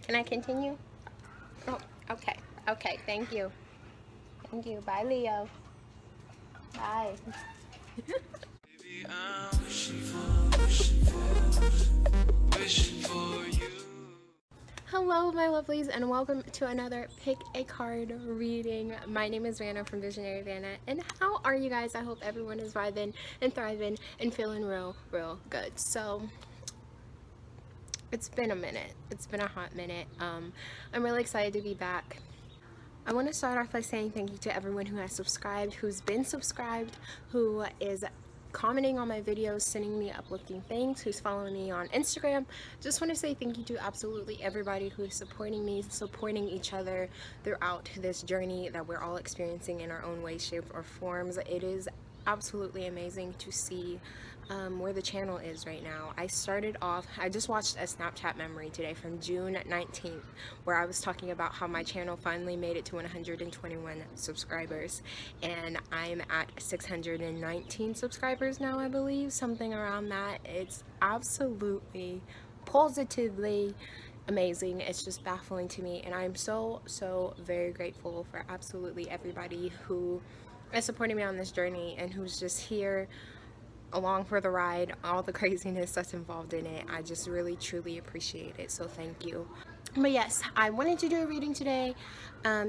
Can I continue? Oh, okay. Okay, thank you. Thank you. Bye, Leo. Bye. Baby, I'm wishing for you. Hello, my lovelies, and welcome to another Pick a Card reading. My name is Vanna from Visionary Vanna, and how are you guys? I hope everyone is vibing and thriving and feeling real good. So, it's been a minute. It's been a hot minute. I'm really excited to be back. I want to start off by saying thank you to everyone who has subscribed, who's been subscribed, who is commenting on my videos, sending me uplifting things, who's following me on Instagram. Just want to say thank you to absolutely everybody who is supporting me, supporting each other throughout this journey that we're all experiencing in our own way, shape, or forms. It is absolutely amazing to see where the channel is right now. I just watched a Snapchat memory today from June 19th where I was talking about how my channel finally made it to 121 subscribers, and I'm at 619 subscribers now, I believe, something around that. It's absolutely positively amazing. It's just baffling to me, and I'm so very grateful for absolutely everybody who is supporting me on this journey and who's just here along for the ride, all the craziness that's involved in it. I just really truly appreciate it, so thank you. But yes, I wanted to do a reading today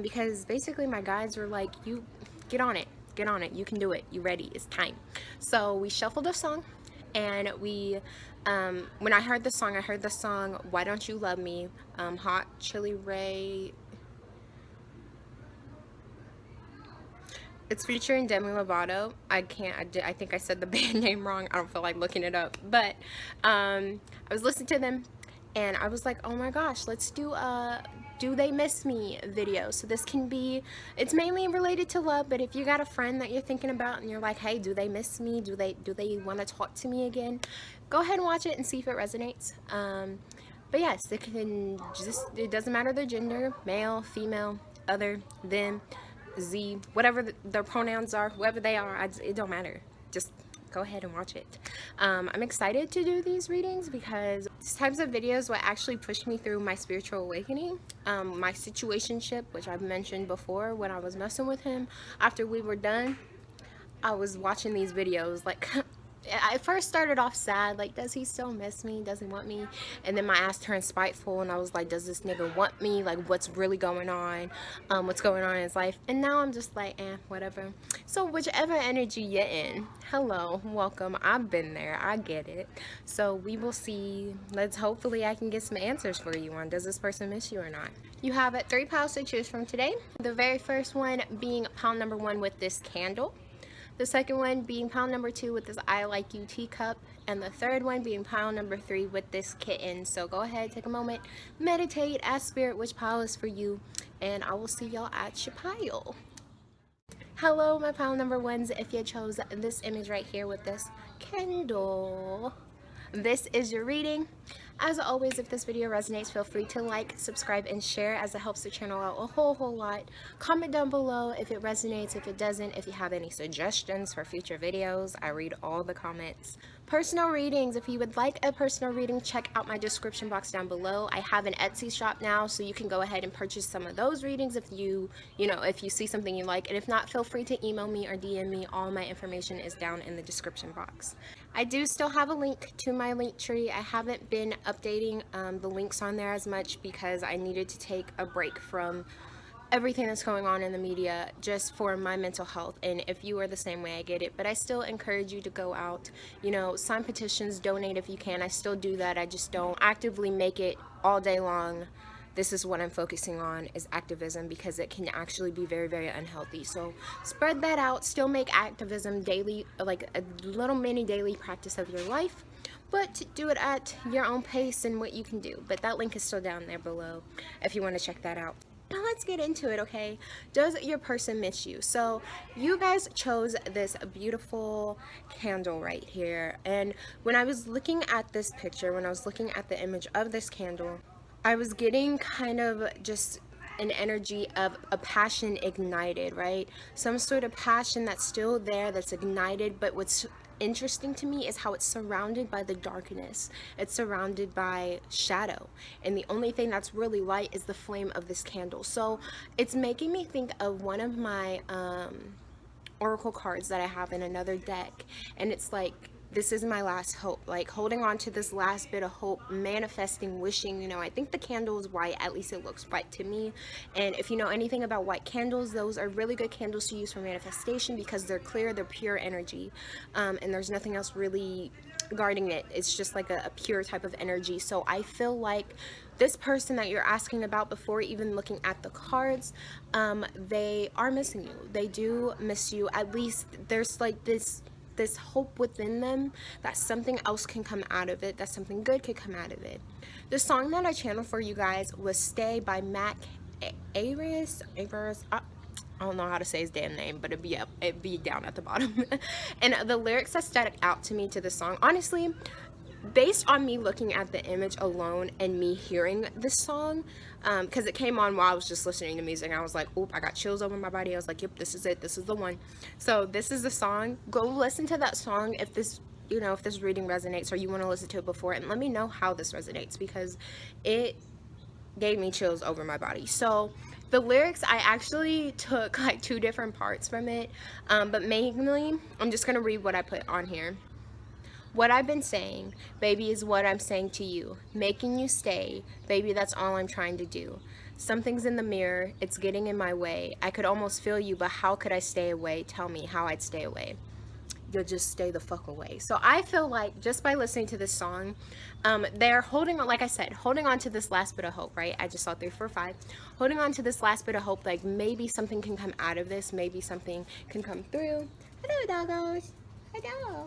because basically my guides were like, you get on it, you can do it, you ready, it's time. So we shuffled a song, and we when I heard the song Why Don't You Love Me, Hot Chili Ray. It's featuring Demi Lovato. I think I said the band name wrong. I don't feel like looking it up. But I was listening to them, and I was like, oh my gosh, let's do a Do They Miss Me video. So this can be, it's mainly related to love, but if you got a friend that you're thinking about and you're like, hey, do they miss me? Do they want to talk to me again? Go ahead and watch it and see if it resonates. But yes, it doesn't matter their gender, male, female, other, them, Z, whatever their pronouns are, whoever they are, it don't matter. Just go ahead and watch it. I'm excited to do these readings because these types of videos will actually push me through my spiritual awakening. My situationship, which I've mentioned before, when I was messing with him, after we were done, I was watching these videos like I first started off sad, like, does he still miss me? Does he want me? And then my ass turned spiteful, and I was like, does this nigga want me? Like, what's really going on? What's going on in his life? And now I'm just like, whatever. So whichever energy you're in, hello, welcome. I've been there. I get it. So we will see. Hopefully I can get some answers for you on, does this person miss you or not? You have 3 piles to choose from today. The very first one being pile number 1 with this candle. The second one being pile number 2 with this I Like You teacup, and the third one being pile number 3 with this kitten. So go ahead, take a moment, meditate, ask spirit which pile is for you, and I will see y'all at your pile. Hello, my pile number 1s. If you chose this image right here with this candle, this is your reading. As always, if this video resonates, feel free to like, subscribe, and share, as it helps the channel out a whole lot. Comment down below if it resonates, if it doesn't, if you have any suggestions for future videos. I read all the comments. Personal readings. If you would like a personal reading, check out my description box down below. I have an Etsy shop now, so you can go ahead and purchase some of those readings if you see something you like. And if not, feel free to email me or DM me. All my information is down in the description box. I do still have a link to my link tree. I haven't been updating the links on there as much because I needed to take a break from everything that's going on in the media just for my mental health. And if you are the same way, I get it. But I still encourage you to go out, sign petitions, donate if you can. I still do that. I just don't actively make it all day long. This is what I'm focusing on, is activism, because it can actually be very unhealthy. So spread that out. Still make activism daily, like a little mini daily practice of your life, but do it at your own pace and what you can do. But that link is still down there below if you want to check that out. Now let's get into it, okay? Does your person miss you? So you guys chose this beautiful candle right here, and when I was looking at this picture, when I was looking at the image of this candle, I was getting kind of just an energy of a passion ignited, right? Some sort of passion that's still there, that's ignited, but interesting to me is how it's surrounded by the darkness. It's surrounded by shadow. And the only thing that's really light is the flame of this candle. So it's making me think of one of my oracle cards that I have in another deck. And it's like, this is my last hope, like holding on to this last bit of hope, manifesting, wishing. You know, I think the candle is white, at least it looks white to me. And if you know anything about white candles, those are really good candles to use for manifestation because they're clear, they're pure energy, and there's nothing else really guarding it. It's just like a pure type of energy. So I feel like this person that you're asking about, before even looking at the cards, they are missing you. They do miss you. At least there's like this hope within them that something else can come out of it, that something good could come out of it. The song that I channeled for you guys was Stay by Mac Aris. I don't know how to say his damn name, but it'd be down at the bottom. And the lyrics that stuck out to me to the song, honestly, based on me looking at the image alone and me hearing this song, because it came on while I was just listening to music, and I was like, oop, I got chills over my body. I was like, yep, this is it, this is the one. So this is the song. Go listen to that song if this, you know, if this reading resonates, or you want to listen to it before, and let me know how this resonates, because it gave me chills over my body. So the lyrics, I actually took like 2 different parts from it, but mainly I'm just gonna read what I put on here. What I've been saying, baby, is what I'm saying to you. Making you stay, baby, that's all I'm trying to do. Something's in the mirror, it's getting in my way. I could almost feel you, but how could I stay away? Tell me how I'd stay away. You'll just stay the fuck away. So I feel like just by listening to this song, they're holding on, like I said, holding on to this last bit of hope, right? I just saw 3, 4, 5. Holding on to this last bit of hope, like maybe something can come out of this, maybe something can come through. Hello, doggos. Hello.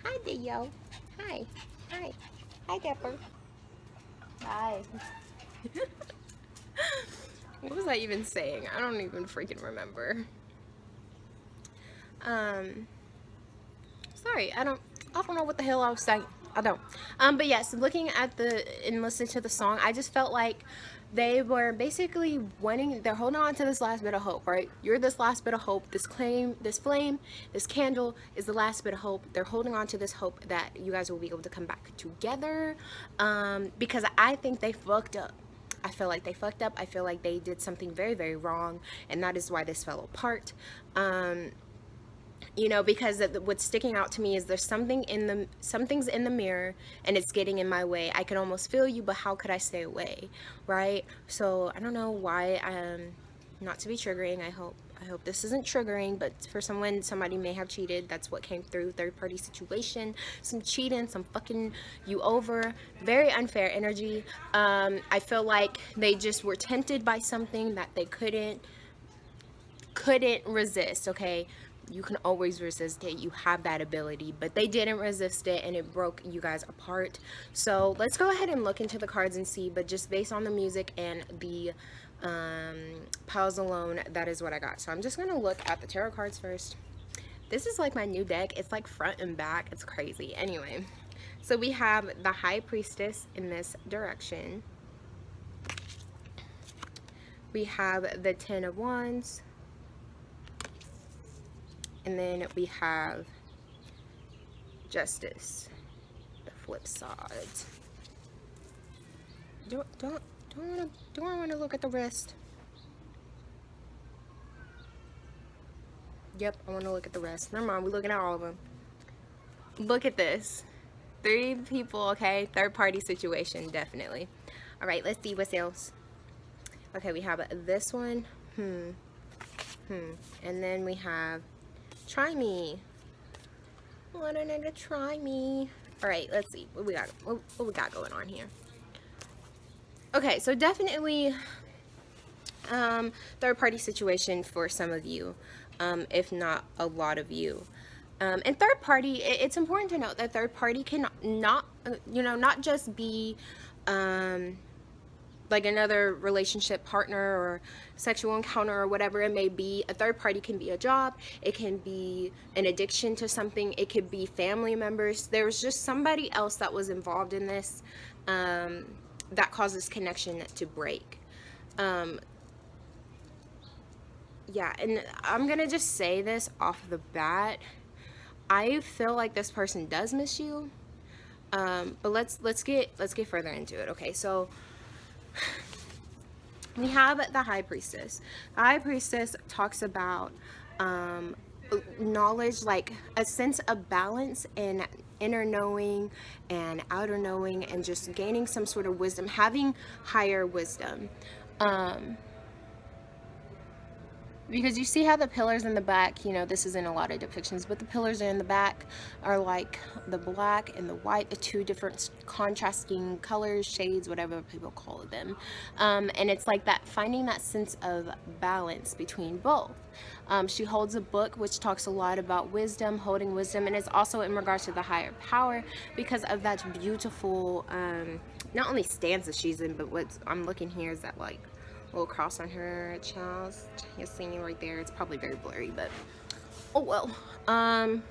Hi, Dio. Hi. Hi. Hi, Dapper. Hi. What was I even saying? I don't even freaking remember. Sorry, I don't know what the hell I was saying. I don't. But yes, looking at and listening to the song, I just felt like they were basically they're holding on to this last bit of hope, right? You're this last bit of hope. This flame, this candle is the last bit of hope. They're holding on to this hope that you guys will be able to come back together, because I think they fucked up. I feel like they fucked up. I feel like they did something very, very wrong, and that is why this fell apart. You know, because what's sticking out to me is there's something's in the mirror, and it's getting in my way. I can almost feel you, but how could I stay away, right? So I don't know why. Not to be triggering. I hope this isn't triggering, but for somebody may have cheated. That's what came through. Third party situation, some cheating, some fucking you over. Very unfair energy. I feel like they just were tempted by something that they couldn't resist. Okay, you can always resist it. You have that ability, but they didn't resist it, and it broke you guys apart. So let's go ahead and look into the cards and see, but just based on the music and the piles alone, that is what I got. So I'm just gonna look at the tarot cards first. This is like my new deck. It's like front and back. It's crazy. Anyway, so we have the High Priestess in this direction. We have the Ten of Wands. And then we have Justice, the flip side. Do I want to look at the rest? Yep, I want to look at the rest. Never mind, we're looking at all of them. Look at this. 3 people, okay? Third party situation, definitely. All right, let's see what else. Okay, we have this one. And then we have Try Me. Want a nigga try me. All right, let's see what we got going on here. Okay, so definitely third party situation for some of you, if not a lot of you. And third party, it's important to note that third party can not just be like another relationship partner or sexual encounter or whatever it may be. A third party can be a job, it can be an addiction to something, it could be family members. There's just somebody else that was involved in this that causes connection to break. Yeah, and I'm gonna just say this off the bat. I feel like this person does miss you. But let's get further into it. Okay, so we have the high priestess. The high priestess talks about knowledge, like a sense of balance and inner knowing and outer knowing, and just gaining some sort of wisdom, having higher wisdom. Because you see how the pillars in the back, you know, this is in a lot of depictions, but the pillars in the back are like the black and the white, the two different contrasting colors, shades, whatever people call them. And it's like that, finding that sense of balance between both. She holds a book which talks a lot about wisdom, holding wisdom, and it's also in regards to the higher power because of that beautiful, not only stanza she's in, but what I'm looking here is that like little cross on her chest. You're seeing it right there. It's probably very blurry, but oh well. And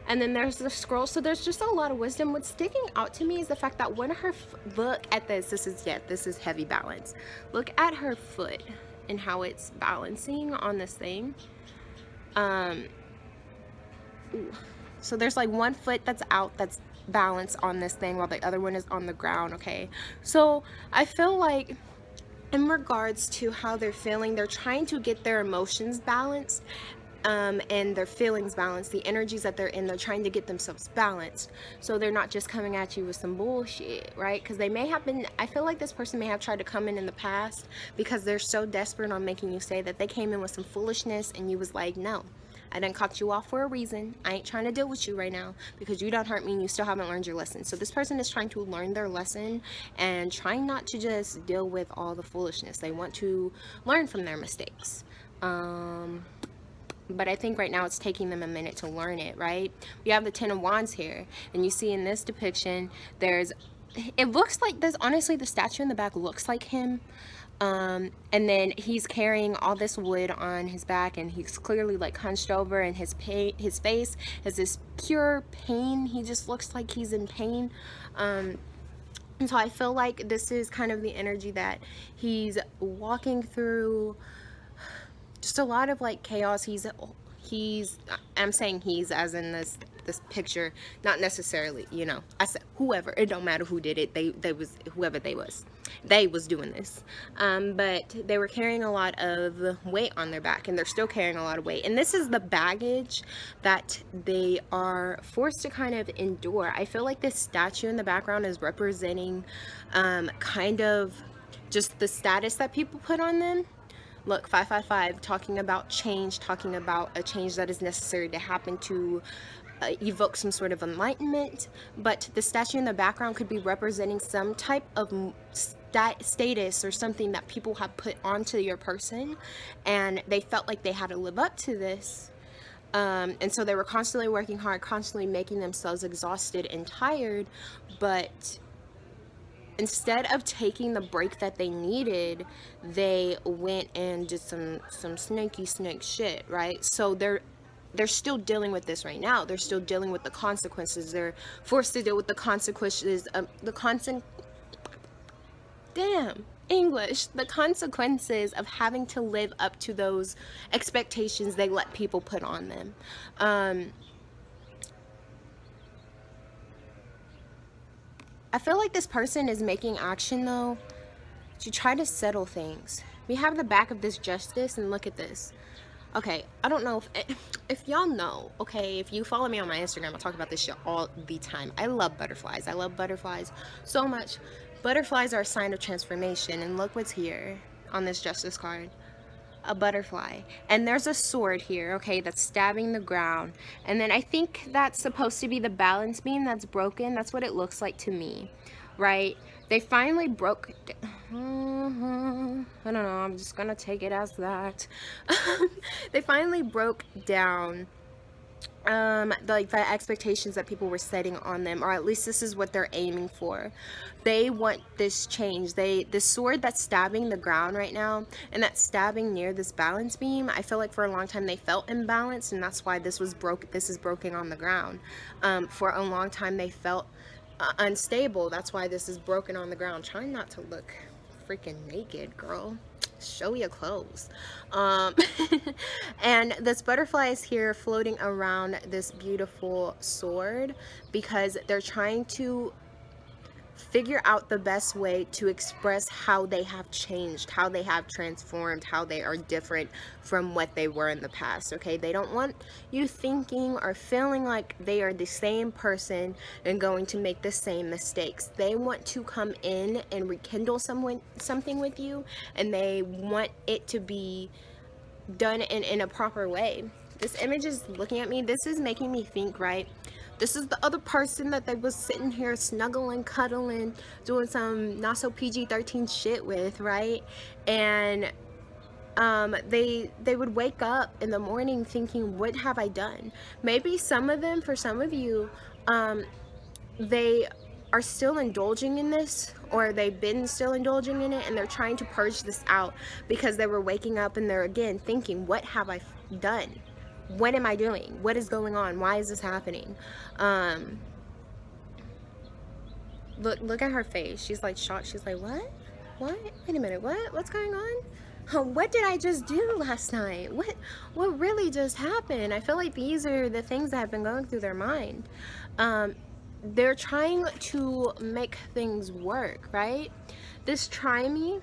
then there's the scroll. So there's just a lot of wisdom. What's sticking out to me is the fact that when her look at this is heavy balance. Look at her foot and how it's balancing on this thing. So there's like one foot that's out, that's balanced on this thing, while the other one is on the ground. Okay, so I feel like in regards to how they're feeling, they're trying to get their emotions balanced, and their feelings balanced, the energies that they're in, they're trying to get themselves balanced, so they're not just coming at you with some bullshit, right? Because they may have been, I feel like this person may have tried to come in the past because they're so desperate on making you say that they came in with some foolishness and you was like, no, I done caught you off for a reason. I ain't trying to deal with you right now because you don't hurt me and you still haven't learned your lesson. So this person is trying to learn their lesson and trying not to just deal with all the foolishness. They want to learn from their mistakes. But I think right now it's taking them a minute to learn it, right? We have the Ten of Wands here, and you see in this depiction, it looks like this, honestly, the statue in the back looks like him. And then he's carrying all this wood on his back, and he's clearly like hunched over, and his face has this pure pain. He just looks like he's in pain. And so I feel like this is kind of the energy that he's walking through, just a lot of like chaos. I'm saying he's as in this picture, not necessarily, you know, I said whoever, it don't matter who did it, they was whoever they was doing this, but they were carrying a lot of weight on their back, and they're still carrying a lot of weight, and this is the baggage that they are forced to kind of endure. I feel like this statue in the background is representing kind of just the status that people put on them. Look, 555, talking about change, talking about a change that is necessary to happen to evoke some sort of enlightenment. But the statue in the background could be representing some type of status or something that people have put onto your person, and they felt like they had to live up to this. And so they were constantly working hard, constantly making themselves exhausted and tired, but instead of taking the break that they needed, they went and did some snake shit, right? So they're still dealing with this right now. They're still dealing with the consequences. They're forced to deal with the consequences of the consequences of having to live up to those expectations they let people put on them. I feel like this person is making action though to try to settle things. We have the back of this justice, and look at this. Okay, I don't know if y'all know, okay, if you follow me on my Instagram, I talk about this shit all the time. I love butterflies. I love butterflies so much. Butterflies are a sign of transformation, and look what's here on this justice card. A butterfly, and there's a sword here, okay, that's stabbing the ground, and then I think that's supposed to be the balance beam that's broken. That's what it looks like to me, right? They finally broke I don't know, I'm just gonna take it as that. They finally broke down the expectations that people were setting on them, or at least this is what they're aiming for. They want this change. The sword that's stabbing the ground right now, and that's stabbing near this balance beam, I feel like for a long time they felt imbalanced, and that's why this is broken on the ground. For a long time they felt unstable. That's why this is broken on the ground. Trying not to look freaking naked, girl. show your clothes. um and this butterfly is here floating around this beautiful sword because they're trying to figure out the best way to express how they have changed, how they have transformed, how they are different from what they were in the past. Okay, they don't want you thinking or feeling like they are the same person and going to make the same mistakes. They want to come in and rekindle something with you, and they want it to be done in a proper way. This image is looking at me. This is making me think, right? This is the other person that they was sitting here snuggling, cuddling, doing some not so PG-13 shit with, right? And they would wake up in the morning thinking, what have I done? Maybe some of them, for some of you, they are still indulging in this, or they've been still indulging in it, and they're trying to purge this out because they were waking up and they're again thinking, what have I done? What am I doing? What is going on? Why is this happening? Look at her face. She's like shocked. She's like, what? Wait a minute, what's going on? What did I just do last night? What really just happened? I feel like these are the things that have been going through their mind. They're trying to make things work, right? This try me,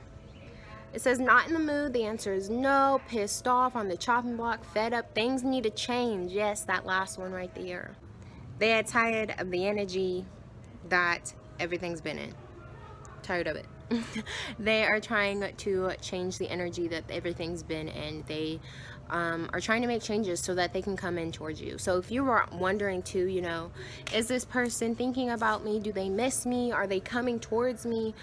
it says not in the mood. The answer is no. Pissed off, on the chopping block, fed up, things need to change. Yes, that last one right there. They are tired of the energy that everything's been in. Tired of it. They are trying to change the energy that everything's been in. They are trying to make changes so that they can come in towards you. So if you were wondering too, you know, is this person thinking about me? Do they miss me? Are they coming towards me?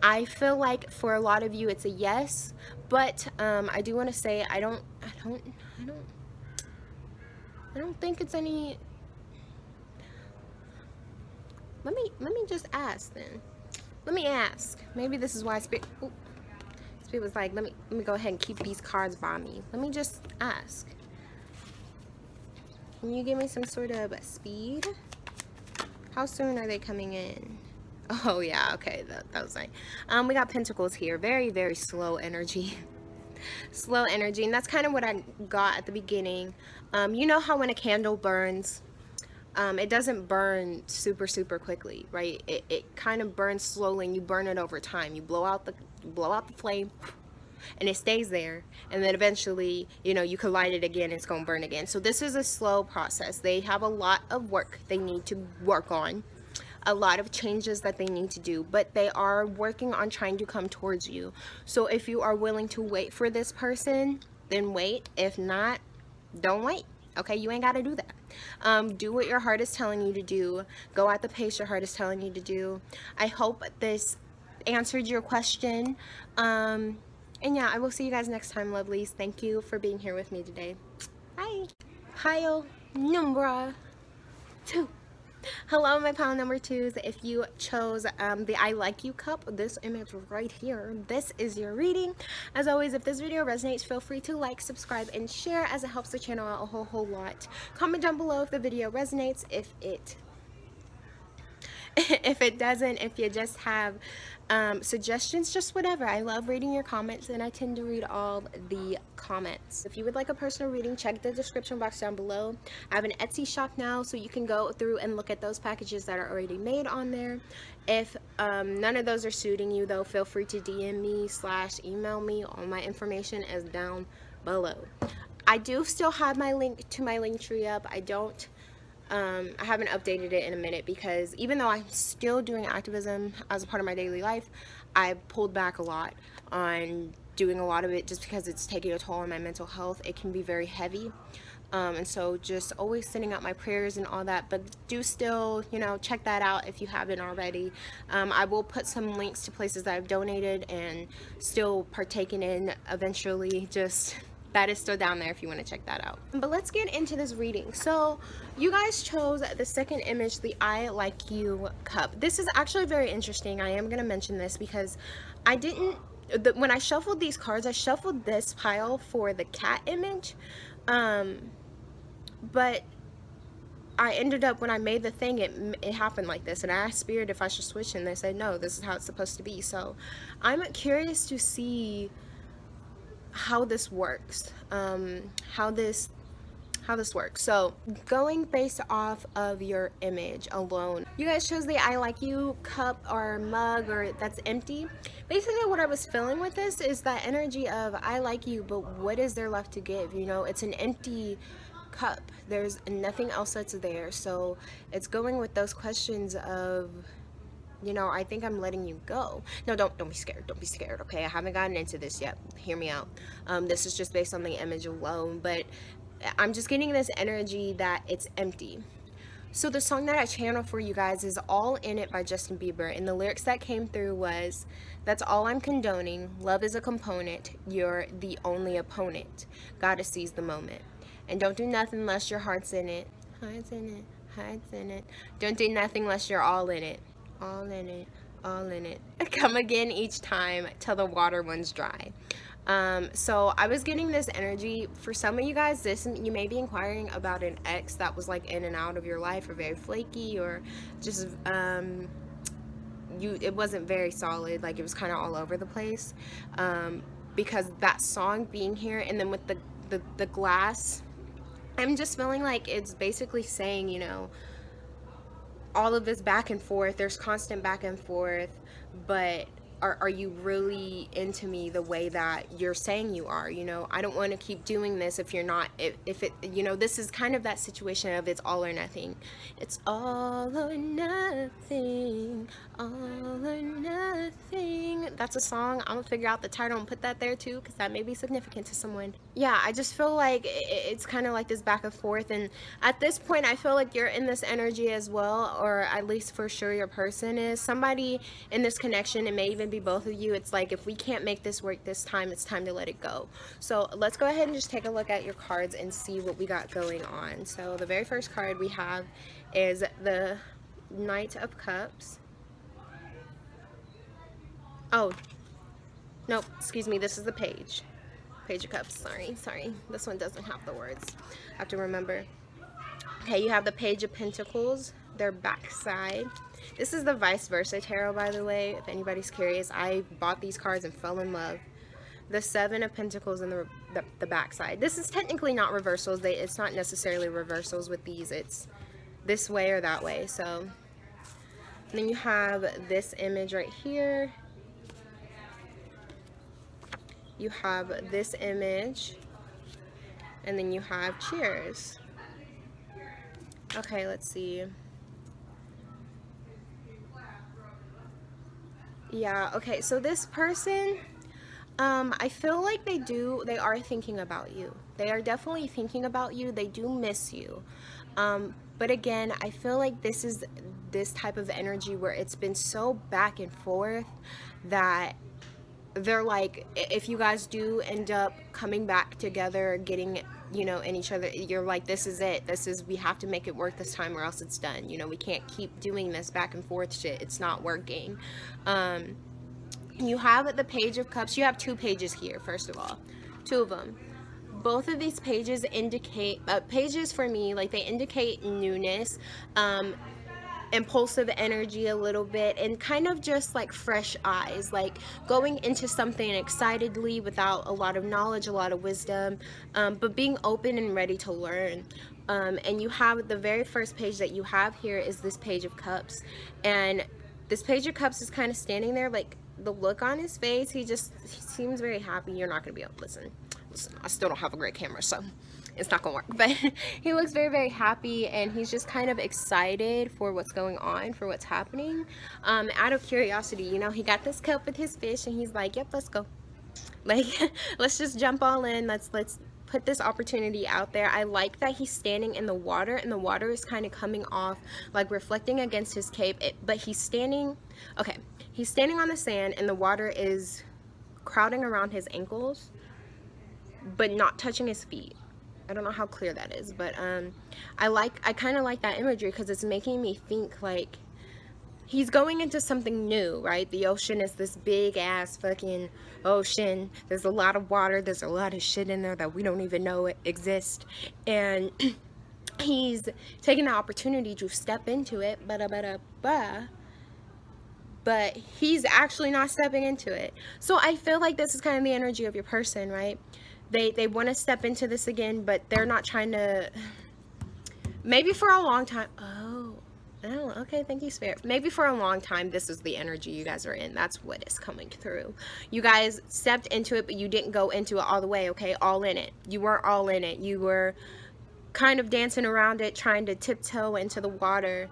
I feel like for a lot of you it's a yes, but I do want to say I don't think it's any. Let me just ask then. Let me ask. Maybe this is why Spirit was like, let me go ahead and keep these cards by me. Let me just ask. Can you give me some sort of speed? How soon are they coming in? Oh yeah, okay, that was nice. We got pentacles here. Very, very slow energy. Slow energy, and that's kind of what I got at the beginning. You know how when a candle burns, it doesn't burn super quickly, right? It kind of burns slowly, and you burn it over time. You blow out the flame, and it stays there, and then eventually, you know, you can light it again, it's gonna burn again. So this is a slow process. They have a lot of work they need to work on, a lot of changes that they need to do, but they are working on trying to come towards you. So if you are willing to wait for this person, then wait. If not, don't wait. Okay, you ain't got to do that. Do what your heart is telling you to do. Go at the pace your heart is telling you to do. I hope this answered your question. And yeah, I will see you guys next time, lovelies. Thank you for being here with me today. Bye. Pile number 2. Hello, my pile number 2s. If you chose the I Like You cup, this image right here, this is your reading. As always, if this video resonates, feel free to like, subscribe, and share, as it helps the channel out a whole lot. Comment down below if the video resonates. If it doesn't, if you just have suggestions, just whatever. I love reading your comments, and I tend to read all the comments. If you would like a personal reading, check the description box down below. I have an Etsy shop now, so you can go through and look at those packages that are already made on there. If none of those are suiting you, though, feel free to DM me / email me. All my information is down below. I do still have my link to my Linktree up. I haven't updated it in a minute because even though I'm still doing activism as a part of my daily life, I pulled back a lot on doing a lot of it just because it's taking a toll on my mental health. It can be very heavy. And so just always sending out my prayers and all that, but do still, you know, check that out if you haven't already. I will put some links to places that I've donated and still partaken in eventually. Just that is still down there if you want to check that out. But let's get into this reading. So you guys chose the second image, the I Like You cup. This is actually very interesting. I am going to mention this because I didn't, when I shuffled these cards, I shuffled this pile for the cat image. But I ended up, when I made the thing, it happened like this, and I asked Spirit if I should switch, and they said no, this is how it's supposed to be. So I'm curious to see how this works, how this works. So going based off of your image alone, you guys chose the I like you cup or mug, or that's empty. Basically what I was feeling with this is that energy of I like you, but what is there left to give? You know, it's an empty cup, there's nothing else that's there. So it's going with those questions of, you know, I think I'm letting you go. No, don't be scared. Don't be scared, okay? I haven't gotten into this yet. Hear me out. This is just based on the image alone, but I'm just getting this energy that it's empty. So the song that I channeled for you guys is All In It by Justin Bieber, and the lyrics that came through was, that's all I'm condoning, love is a component, you're the only opponent, gotta seize the moment, and don't do nothing unless your heart's in it, heart's in it, heart's in it, don't do nothing unless you're all in it, all in it, all in it, come again each time till the water runs dry. So I was getting this energy for some of you guys. This, you may be inquiring about an ex that was like in and out of your life, or very flaky, or just it wasn't very solid, like it was kind of all over the place, because that song being here, and then with the glass, I'm just feeling like it's basically saying, you know, all of this back and forth, there's constant back and forth, but are you really into me the way that you're saying you are? You know, I don't want to keep doing this if you're not, if it, you know, this is kind of that situation of it's all or nothing. It's all or nothing, all or nothing. That's a song. I'm gonna figure out the title and put that there too, because that may be significant to someone. Yeah, I just feel like it's kind of like this back and forth, and at this point I feel like you're in this energy as well, or at least for sure your person is. Somebody in this connection, it may even be both of you. It's like, if we can't make this work this time, it's time to let it go. So let's go ahead and just take a look at your cards and see what we got going on. So the very first card we have is the Knight of Cups. Oh, no, excuse me, this is the Page of Cups. Sorry, this one doesn't have the words. I have to remember. Okay, you have the Page of Pentacles, their backside. This is the vice versa tarot, by the way, if anybody's curious. I bought these cards and fell in love. The Seven of Pentacles in the backside. This is technically not reversals. It's not necessarily reversals with these. It's this way or that way. So then you have this image right here. You have this image. And then you have Cheers. Okay, let's see. Yeah, okay, so this person, I feel like they are thinking about you. They are definitely thinking about you. They do miss you. But again, I feel like this is this type of energy where it's been so back and forth that they're like, if you guys do end up coming back together, getting, you know, in each other, you're like, this is it. We have to make it work this time or else it's done. You know, we can't keep doing this back and forth shit. It's not working. You have the Page of Cups. You have two pages here, first of all. Two of them. Both of these pages indicate, pages for me, like they indicate newness, impulsive energy a little bit, and kind of just like fresh eyes, like going into something excitedly without a lot of knowledge, a lot of wisdom, but being open and ready to learn. And you have the very first page that you have here is this Page of Cups, and this Page of Cups is kind of standing there, like the look on his face, he seems very happy. You're not gonna be able to listen, I still don't have a great camera, so it's not gonna work, but he looks very, very happy, and he's just kind of excited for what's going on, for what's happening, out of curiosity. You know, he got this cup with his fish, and he's like, yep, let's go, like let's just jump all in, let's put this opportunity out there. I like that he's standing in the water, and the water is kind of coming off, like reflecting against his cape, but he's standing, okay, he's standing on the sand, and the water is crowding around his ankles, but not touching his feet. I don't know how clear that is, but I kind of like that imagery, because it's making me think like he's going into something new, right? The ocean is this big ass fucking ocean. There's a lot of water. There's a lot of shit in there that we don't even know it exists, and he's taking the opportunity to step into it, but he's actually not stepping into it. So I feel like this is kind of the energy of your person, right? They want to step into this again, but they're not trying to. Maybe for a long time. Oh, okay. Thank you, Spirit. Maybe for a long time, this is the energy you guys are in. That's what is coming through. You guys stepped into it, but you didn't go into it all the way, okay? All in it. You weren't all in it. You were kind of dancing around it, trying to tiptoe into the water.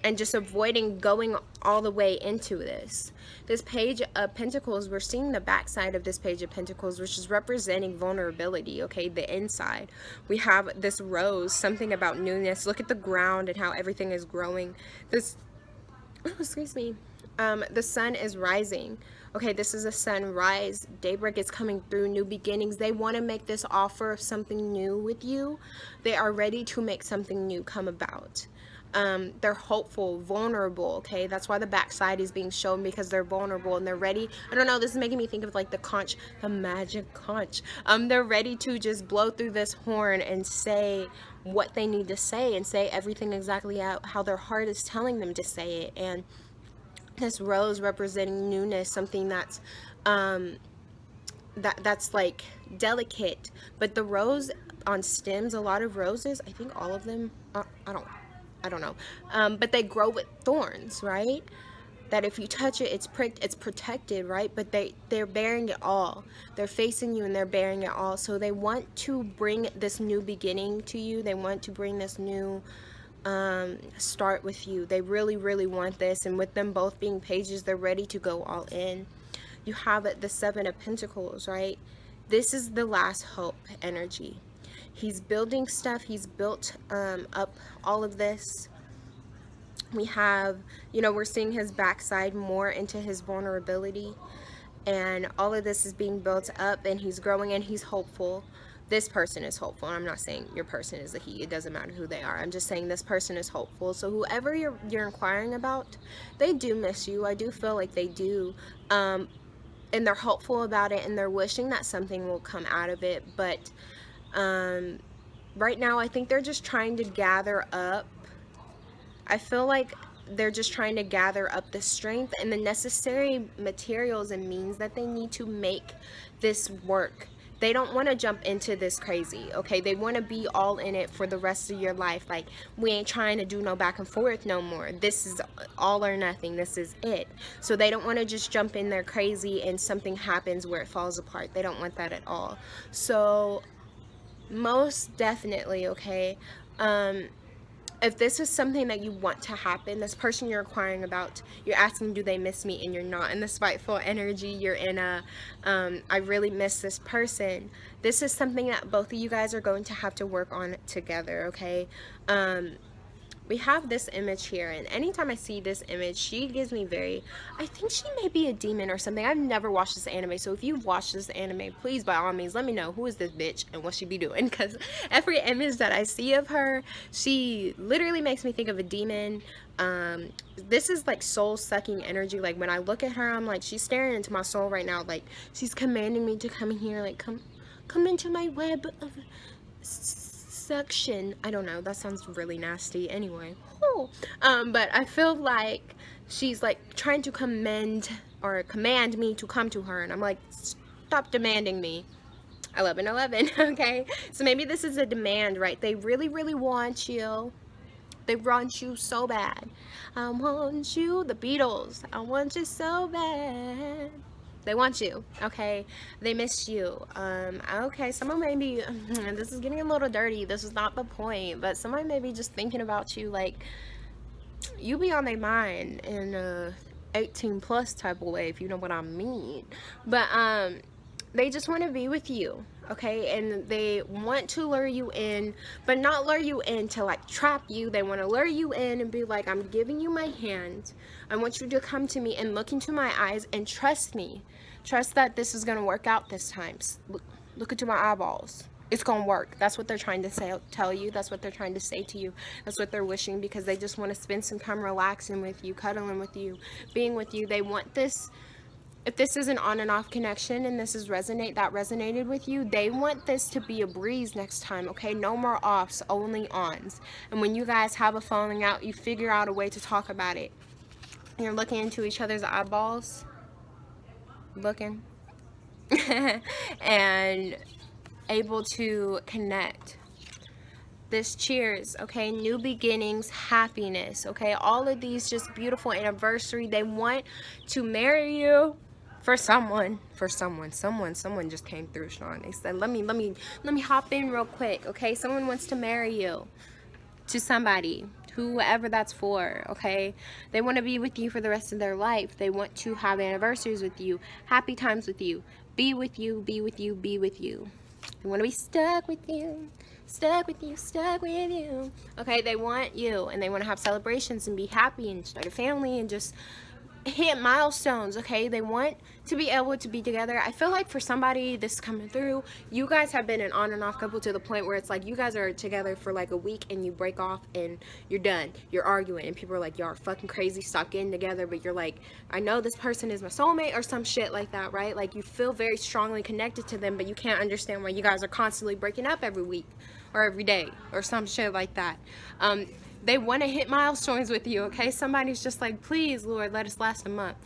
And just avoiding going all the way into this. This Page of Pentacles, we're seeing the backside of this Page of Pentacles, which is representing vulnerability, okay, the inside. We have this rose, something about newness. Look at the ground and how everything is growing. This, oh, excuse me, the sun is rising. Okay, this is a sunrise. Daybreak is coming through, new beginnings. They want to make this offer of something new with you. They are ready to make something new come about. They're hopeful, vulnerable, okay? That's why the backside is being shown, because they're vulnerable and they're ready. I don't know, this is making me think of like the conch, the magic conch. They're ready to just blow through this horn and say what they need to say, and say everything exactly how their heart is telling them to say it. And this rose representing newness, something that's that's like delicate. But the rose on stems, a lot of roses, I think all of them, I don't know, but they grow with thorns, right? That if you touch it, it's pricked, it's protected, right? But they're bearing it all. They're facing you and they're bearing it all. So they want to bring this new beginning to you. They want to bring this new start with you. They really, really want this. And with them both being pages, they're ready to go all in. You have the Seven of Pentacles, right? This is the last hope energy. He's building stuff. He's built up all of this. We have, you know, we're seeing his backside more into his vulnerability. And all of this is being built up, and he's growing, and he's hopeful. This person is hopeful. I'm not saying your person is a he. It doesn't matter who they are. I'm just saying this person is hopeful. So whoever you're inquiring about, they do miss you. I do feel like they do. And they're hopeful about it, and they're wishing that something will come out of it. But right now, I think they're just trying to gather up. I feel like they're just trying to gather up the strength and the necessary materials and means that they need to make this work. They don't want to jump into this crazy, okay? They want to be all in it for the rest of your life. Like, we ain't trying to do no back and forth no more. This is all or nothing. This is it. So they don't want to just jump in there crazy and something happens where it falls apart. They don't want that at all. So most definitely, okay, if this is something that you want to happen, this person you're inquiring about, you're asking, do they miss me? And you're not in the spiteful energy. You're in a, I really miss this person. This is something that both of you guys are going to have to work on together, okay? We have this image here, and anytime I see this image, she gives me very, I think she may be a demon or something. I've never watched this anime, so if you've watched this anime, please by all means let me know who is this bitch and what she be doing, because every image that I see of her, she literally makes me think of a demon. This is like soul-sucking energy. Like, when I look at her, I'm like, she's staring into my soul right now. Like, she's commanding me to come here, like, come into my web of suction. I don't know, that sounds really nasty anyway. But I feel like she's like trying to command me to come to her, and I'm like, stop demanding me. 1111. Okay, so maybe this is a demand, right? They really, really want you. They want you so bad. I want you, the Beatles. I want you so bad. They want you, okay? They miss you. Okay, someone may be, this is getting a little dirty. This is not the point, but someone may be just thinking about you, like, you be on their mind in a 18 plus type of way, if you know what I mean. But, they just want to be with you, okay? And they want to lure you in, but not lure you in to like trap you. They want to lure you in and be like, I'm giving you my hand. I want you to come to me and look into my eyes and trust me. Trust that this is going to work out this time. Look into my eyeballs. It's going to work. That's what they're trying to tell you. That's what they're trying to say to you. That's what they're wishing, because they just want to spend some time relaxing with you, cuddling with you, being with you. They want this. if this is an on and off connection and this is that resonated with you, they want this to be a breeze next time, okay? No more offs, only ons. And when you guys have a falling out, you figure out a way to talk about it. You're looking into each other's eyeballs, looking, and able to connect. This cheers, okay? New beginnings, happiness, okay? All of these just beautiful anniversary. They want to marry you for someone just came through, Sean. They said, let me hop in real quick, okay? Someone wants to marry you to somebody, whoever that's for, okay? They want to be with you for the rest of their life. They want to have anniversaries with you, happy times with you, be with you, be with you, be with you. They want to be stuck with you, stuck with you, stuck with you. Okay, they want you, and they want to have celebrations and be happy and start a family and just hit milestones, okay? They want to be able to be together. I feel like for somebody this is coming through, you guys have been an on and off couple to the point where it's like you guys are together for like a week and you break off and you're done. You're arguing and people are like, y'all are fucking crazy, stop getting together, but you're like, I know this person is my soulmate or some shit like that, right? Like you feel very strongly connected to them, but you can't understand why you guys are constantly breaking up every week or every day or some shit like that. They want to hit milestones with you, okay? Somebody's just like, please, Lord, let us last a month.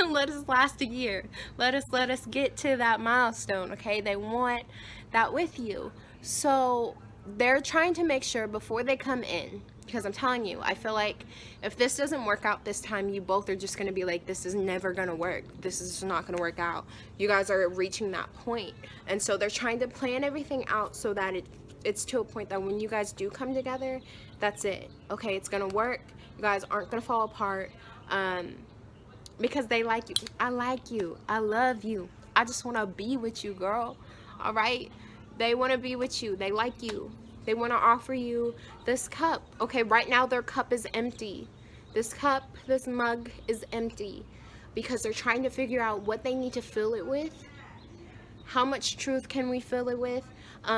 Let us last a year. Let us get to that milestone, okay? They want that with you. So they're trying to make sure before they come in, because I'm telling you, I feel like if this doesn't work out this time, you both are just going to be like, this is never going to work. This is not going to work out. You guys are reaching that point. And so they're trying to plan everything out so that it's to a point that when you guys do come together, that's it. Okay, it's gonna work. You guys aren't gonna fall apart because they like you. I like you. I love you. I just want to be with you, girl. All right? They want to be with you. They like you. They want to offer you this cup. Okay, right now their cup is empty. This cup, this mug is empty because they're trying to figure out what they need to fill it with. How much truth can we fill it with?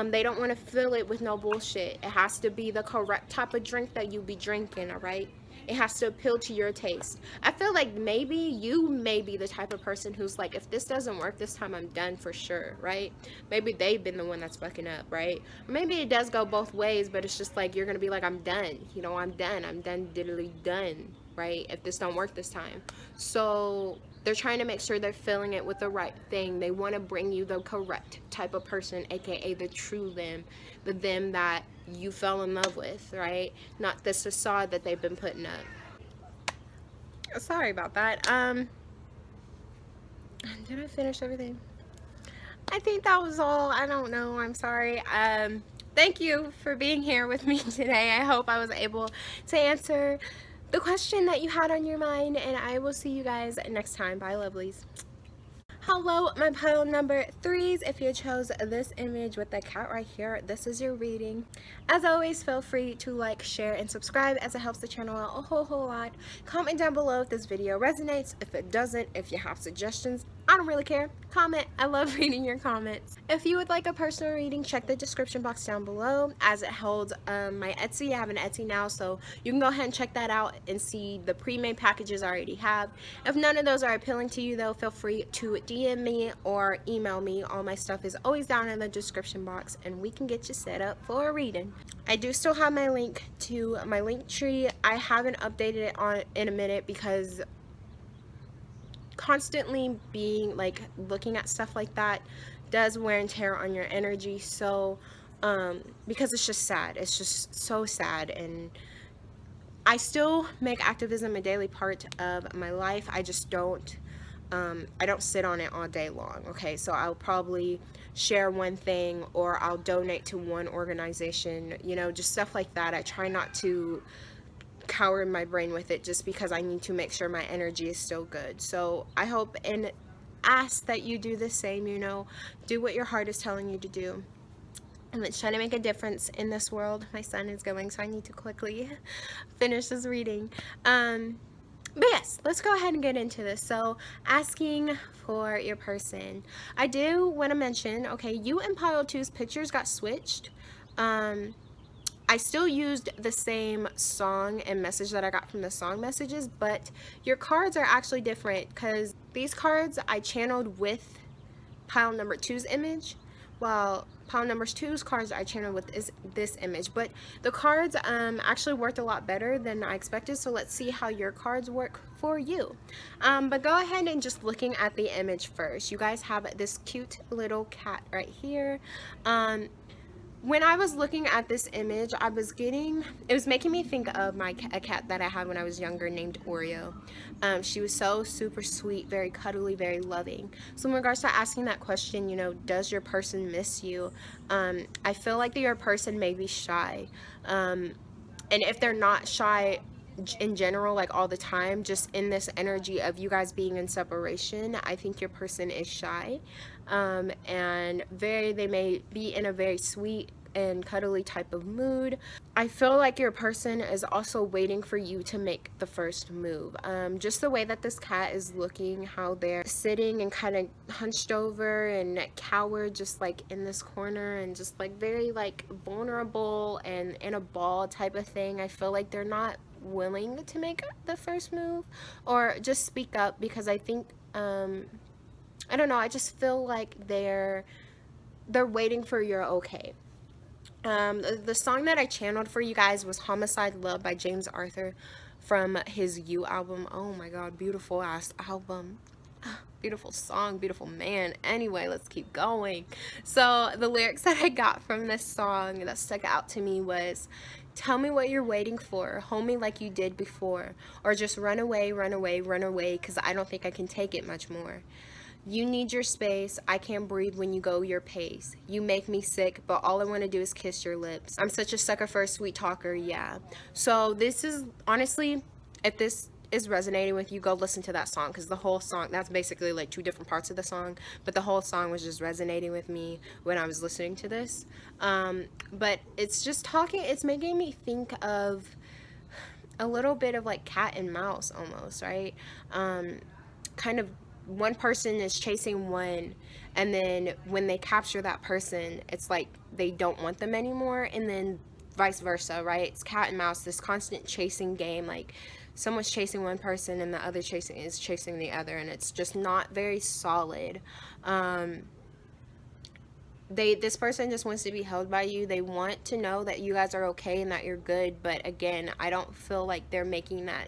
They don't want to fill it with no bullshit. It has to be the correct type of drink that you be drinking, all right? It has to appeal to your taste. I feel like maybe you may be the type of person who's like, if this doesn't work this time, I'm done for sure, right? Maybe they've been the one that's fucking up, right? Or maybe it does go both ways, but it's just like, you're going to be like, I'm done. You know, I'm done, diddly done, right? If this don't work this time. So they're trying to make sure they're filling it with the right thing. They want to bring you the correct type of person, aka the true them, the them that you fell in love with, right? Not this facade that they've been putting up. Sorry about that. Did I finish everything? I think that was all. I don't know. I'm sorry. Thank you for being here with me today. I hope I was able to answer the question that you had on your mind, and I will see you guys next time. Bye, lovelies. Hello, my pile number 3s. If you chose this image with the cat right here, this is your reading. As always, feel free to like, share, and subscribe as it helps the channel out a whole lot. Comment down below if this video resonates. If it doesn't, if you have suggestions, I don't really care. Comment. I love reading your comments. If you would like a personal reading, check the description box down below as it holds my Etsy. I have an Etsy now, so you can go ahead and check that out and see the pre-made packages I already have. If none of those are appealing to you though, feel free to DM me or email me. All my stuff is always down in the description box and we can get you set up for a reading. I do still have my link to my link tree. I haven't updated it in a minute because constantly being like looking at stuff like that does wear and tear on your energy. So because it's just sad, it's just so sad, and I still make activism a daily part of my life. I just don't I don't sit on it all day long. Okay, so I'll probably share one thing or I'll donate to one organization, you know, just stuff like that. I try not to cower my brain with it just because I need to make sure my energy is still good. So I hope and ask that you do the same, you know, do what your heart is telling you to do. And let's try to make a difference in this world. My son is going, so I need to quickly finish this reading. But yes, let's go ahead and get into this. So, asking for your person. I do want to mention, okay, you and pile 2's pictures got switched. I I still used the same song and message that I got from the song messages, but your cards are actually different because these cards I channeled with pile number two's image, while pile number two's cards I channeled with is this image. But the cards actually worked a lot better than I expected, so let's see how your cards work for you. But go ahead and just looking at the image first. You guys have this cute little cat right here. When I was looking at this image, it was making me think of a cat that I had when I was younger named Oreo. She was so super sweet, very cuddly, very loving. So in regards to asking that question, you know, does your person miss you? I feel like your person may be shy. And if they're not shy in general, like all the time, just in this energy of you guys being in separation, I think your person is shy. And they may be in a very sweet and cuddly type of mood. I feel like your person is also waiting for you to make the first move. Just the way that this cat is looking, how they're sitting and kind of hunched over and cowered just like in this corner and just like very like vulnerable and in a ball type of thing. I feel like they're not willing to make the first move or just speak up, because I think I don't know, I just feel like they're waiting for your okay. The song that I channeled for you guys was Homicide Love by James Arthur from his You album. Oh my god, beautiful ass album. Beautiful song, beautiful man. Anyway, let's keep going. So the lyrics that I got from this song that stuck out to me was, tell me what you're waiting for, hold me like you did before, or just run away, run away, run away, cause I don't think I can take it much more. You need your space, I can't breathe when you go your pace. You make me sick, but all I want to do is kiss your lips. I'm such a sucker for a sweet talker, yeah. So this is, honestly, if this is resonating with you, go listen to that song, because the whole song, that's basically like two different parts of the song, but the whole song was just resonating with me when I was listening to this. But it's just it's making me think of a little bit of like cat and mouse almost, right? Kind of one person is chasing one, and then when they capture that person, it's like they don't want them anymore, and then vice versa, right? It's cat and mouse, this constant chasing game, like someone's chasing one person and the other is chasing the other, and it's just not very solid. This person just wants to be held by you. They want to know that you guys are okay and that you're good, but again, I don't feel like they're making that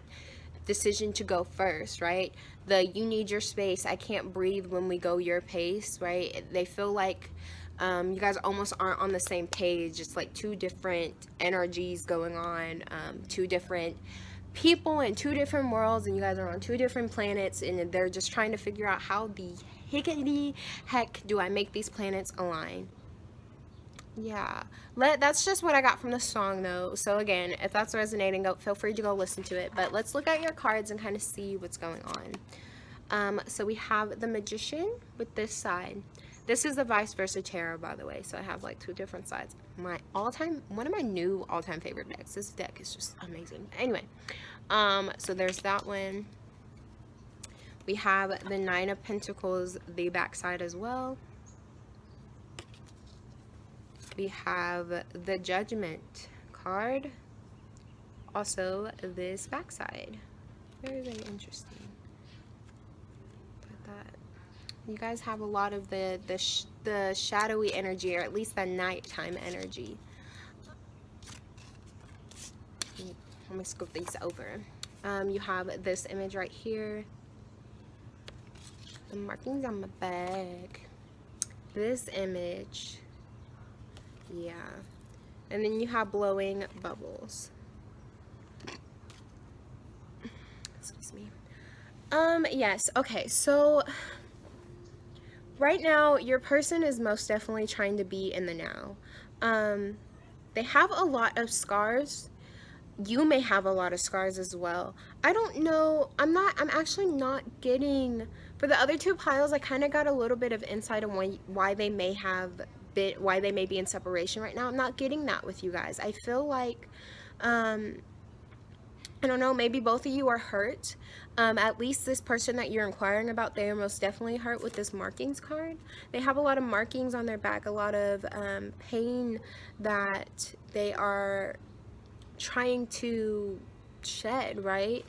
decision to go first, right? You need your space, I can't breathe when we go your pace, right? They feel like you guys almost aren't on the same page. It's like two different energies going on, two different people in two different worlds, and you guys are on two different planets, and they're just trying to figure out how the hickety heck do I make these planets align. Yeah, that's just what I got from the song though. So again, if that's resonating, feel free to go listen to it. But let's look at your cards and kind of see what's going on. So we have the Magician with this side. This is the vice versa tarot, by the way. So I have like two different sides. One of my new all-time favorite decks. This deck is just amazing. Anyway, so there's that one. We have the Nine of Pentacles, the back side as well. We have the Judgment card, also this backside. Very, very interesting. Put that. You guys have a lot of the shadowy energy, or at least the nighttime energy. Let me scoop these over. You have this image right here. The markings on my bag. This image. Yeah, and then you have blowing bubbles. Excuse me. Yes, okay, so right now your person is most definitely trying to be in the now. They have a lot of scars. You may have a lot of scars as well. I don't know, I'm actually not getting, for the other two piles, I kind of got a little bit of insight on why they may be in separation right now. I'm not getting that with you guys. I feel like I don't know, maybe both of you are hurt. At least this person that you're inquiring about, they are most definitely hurt with this markings card. They have a lot of markings on their back, a lot of pain that they are trying to shed, right?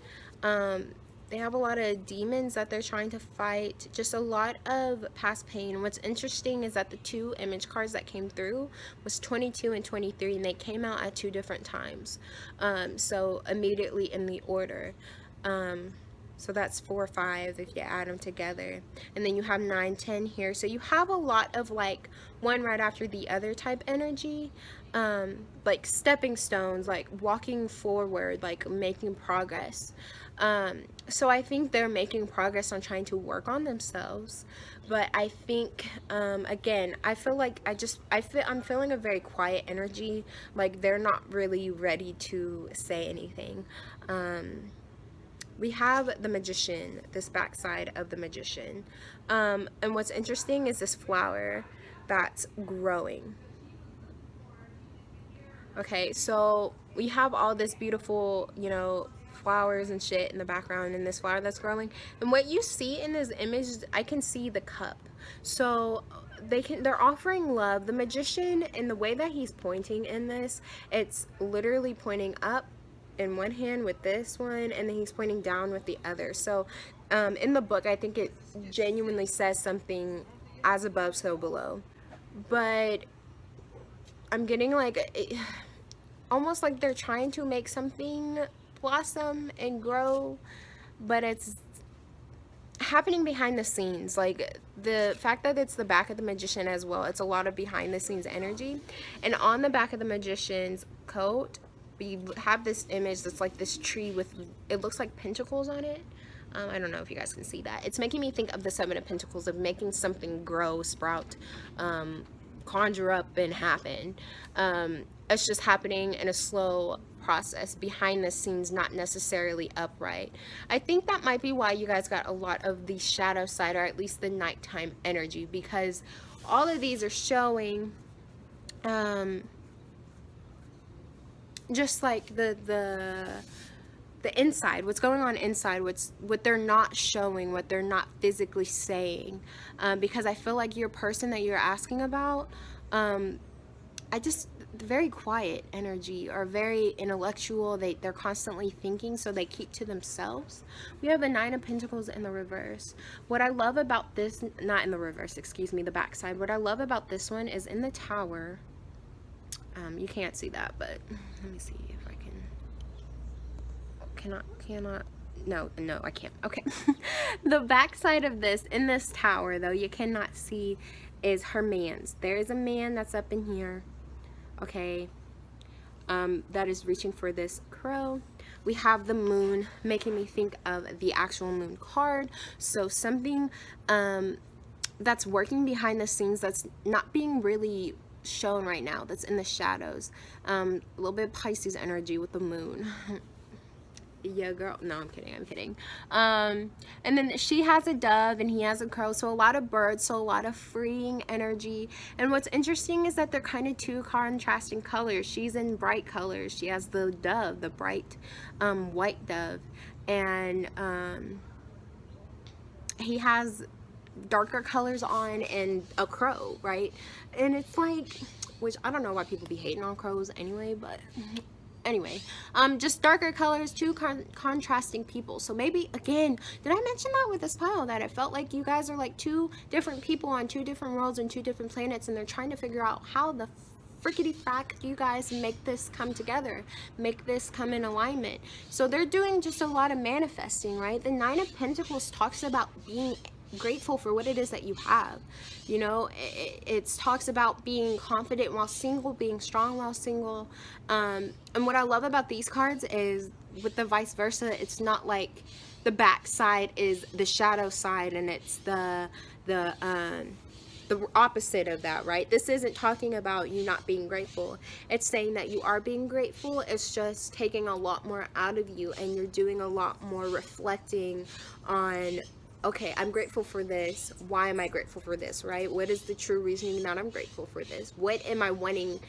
They have a lot of demons that they're trying to fight, just a lot of past pain. What's interesting is that the two image cards that came through was 22 and 23, and they came out at two different times, so immediately in the order. So that's 4 or 5 if you add them together, and then you have 9, 10 here. So you have a lot of like one right after the other type energy, like stepping stones, like walking forward, like making progress. So I think they're making progress on trying to work on themselves, but I think again, I feel like I'm feeling a very quiet energy, like they're not really ready to say anything. We have the Magician, this backside of the Magician, and what's interesting is this flower that's growing. Okay, so we have all this beautiful, you know, flowers and shit in the background, and this flower that's growing, and what you see in this image, I can see the cup. So they're offering love. The Magician, in the way that he's pointing in this, it's literally pointing up in one hand with this one, and then he's pointing down with the other. So in the book, I think it genuinely says something as above, so below. But I'm getting like almost like they're trying to make something blossom and grow, but it's happening behind the scenes. Like the fact that it's the back of the Magician as well, it's a lot of behind the scenes energy. And on the back of the Magician's coat, we have this image that's like this tree with, it looks like pentacles on it. I don't know if you guys can see that. It's making me think of the 7 of Pentacles, of making something grow, sprout, conjure up and happen. It's just happening in a slow process behind the scenes, not necessarily upright. I think that might be why you guys got a lot of the shadow side, or at least the nighttime energy, because all of these are showing just like the inside, what's going on inside, what they're not showing, what they're not physically saying, because I feel like your person that you're asking about, very quiet energy, or very intellectual. They're constantly thinking, so they keep to themselves. We have the 9 of Pentacles in the reverse. What I love about this, not in the reverse, excuse me, the backside. What I love about this one is in the Tower. You can't see that, but let me see if I can. Cannot. No, I can't. Okay. The backside of this, in this Tower, though, you cannot see, is her man's. There is a man that's up in here. Okay. That is reaching for this crow. We have the Moon, making me think of the actual Moon card. So something that's working behind the scenes, that's not being really shown right now, that's in the shadows. A little bit of Pisces energy with the Moon. Yeah, girl. No, I'm kidding. And then she has a dove and he has a crow, so a lot of birds, so a lot of freeing energy. And what's interesting is that they're kind of two contrasting colors. She's in bright colors. She has the dove, the bright white dove, and he has darker colors on and a crow, right? And it's like, which I don't know why people be hating on crows anyway, but anyway, just darker colors, two contrasting people. So maybe, again, did I mention that with this pile, that it felt like you guys are like two different people on two different worlds and two different planets, and they're trying to figure out how the frickety frack you guys make this come together, make this come in alignment. So they're doing just a lot of manifesting, right? The 9 of Pentacles talks about being grateful for what it is that you have. You know, it talks about being confident while single, being strong while single. And what I love about these cards is, with the vice versa, it's not like the back side is the shadow side and it's the opposite of that, right? This isn't talking about you not being grateful. It's saying that you are being grateful. It's just taking a lot more out of you, and you're doing a lot more reflecting on, okay, I'm grateful for this. Why am I grateful for this, right? What is the true reasoning that I'm grateful for this? What am I wanting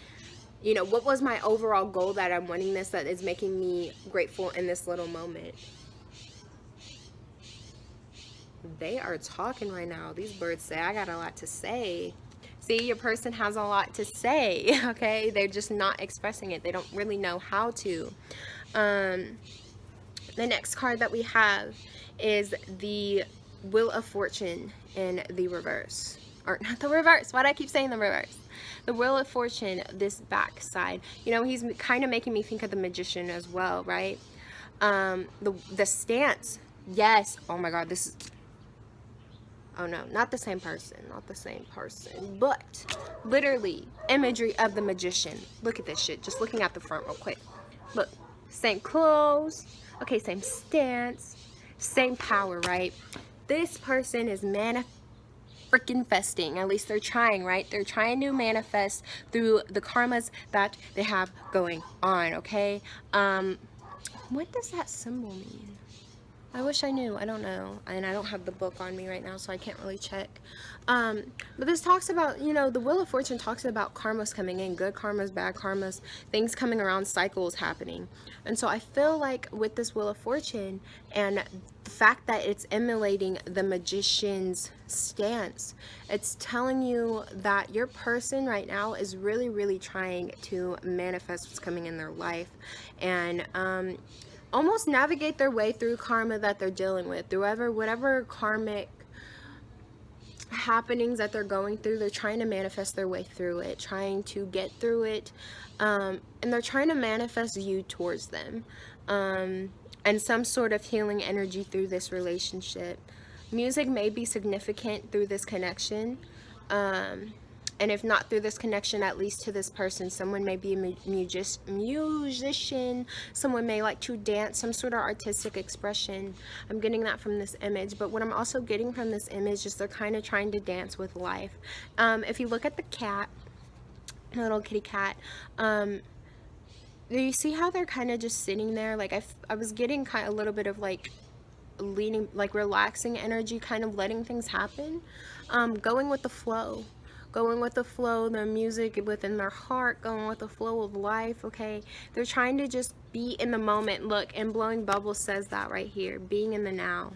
You know, what was my overall goal that I'm wanting this, that is making me grateful in this little moment? They are talking right now. These birds say, I got a lot to say. See, your person has a lot to say, okay? They're just not expressing it. They don't really know how to. The next card that we have is the Wheel of Fortune in the reverse. Or not the reverse. Why do I keep saying the reverse? The Wheel of Fortune, this back side. You know, he's kind of making me think of the Magician as well, right? The stance. Yes. Oh my God, this is... Oh no, not the same person. Not the same person. But literally, imagery of the Magician. Look at this shit. Just looking at the front real quick. Look. Same clothes. Okay, same stance. Same power, right? This person is manifesting. At least they're trying, right? They're trying to manifest through the karmas that they have going on, okay? What does that symbol mean? I wish I knew. I don't know. And I don't have the book on me right now, so I can't really check. But this talks about, you know, the Wheel of Fortune talks about karmas coming in. Good karmas, bad karmas, things coming around, cycles happening. And so I feel like with this Wheel of Fortune and the fact that it's emulating the Magician's stance, it's telling you that your person right now is really, really trying to manifest what's coming in their life. And, almost navigate their way through karma that they're dealing with, through whatever karmic happenings that they're going through. They're trying to manifest their way through it, trying to get through it, and they're trying to manifest you towards them, and some sort of healing energy through this relationship. Music may be significant through this connection, and if not through this connection, at least to this person. Someone may be a musician, someone may like to dance, some sort of artistic expression. I'm getting that from this image, but what I'm also getting from this image is they're kind of trying to dance with life. If you look at the cat, the little kitty cat, do you see how they're kind of just sitting there? Like I was getting kind of a little bit of like leaning, like relaxing energy, kind of letting things happen, going with the flow. Going with the flow, the music within their heart, going with the flow of life, okay? They're trying to just be in the moment. Look, and Blowing Bubbles says that right here, being in the now.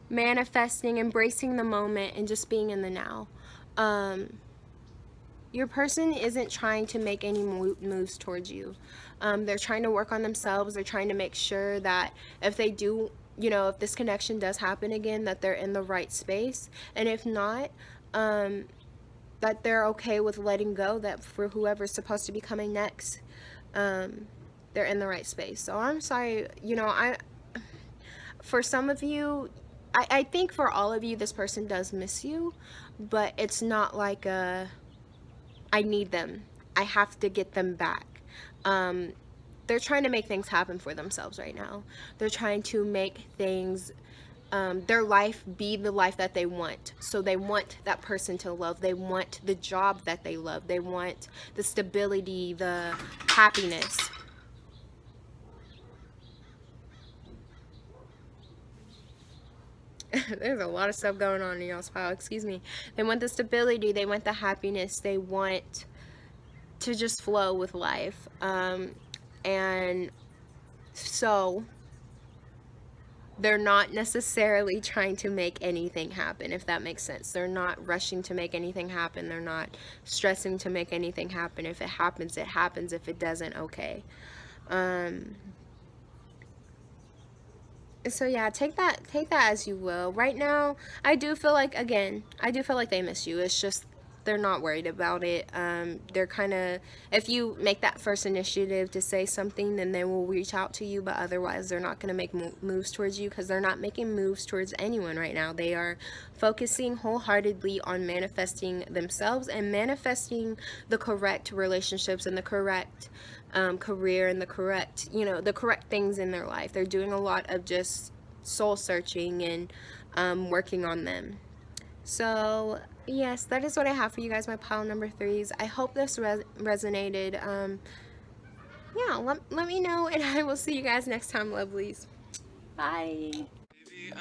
Manifesting, embracing the moment, and just being in the now. Your person isn't trying to make any moves towards you. They're trying to work on themselves. They're trying to make sure that if they do, you know, if this connection does happen again, that they're in the right space. And if not, that they're okay with letting go, that for whoever's supposed to be coming next, they're in the right space. So I'm sorry, you know, for some of you, I think for all of you, this person does miss you, but it's not like I need them, I have to get them back. They're trying to make things happen for themselves right now. They're trying to make things, their life be the life that they want. So they want that person to love. They want the job that they love. They want the stability, the happiness. There's a lot of stuff going on in y'all's file. Excuse me. They want the stability. They want the happiness. They want to just flow with life. And so they're not necessarily trying to make anything happen, if that makes sense. They're not rushing to make anything happen. They're not stressing to make anything happen. If it happens, it happens. If it doesn't, okay. So yeah, take that as you will. Right now, I do feel like, again, I do feel like they miss you. It's just they're not worried about it. They're kind of, if you make that first initiative to say something, then they will reach out to you, but otherwise they're not going to make moves towards you, because they're not making moves towards anyone right now. They are focusing wholeheartedly on manifesting themselves and manifesting the correct relationships and the correct career and the correct, you know, the correct things in their life. They're doing a lot of just soul searching and working on them. So yes, that is what I have for you guys, my pile number 3s. I hope this resonated. Yeah, let me know, and I will see you guys next time, lovelies. Bye. Baby,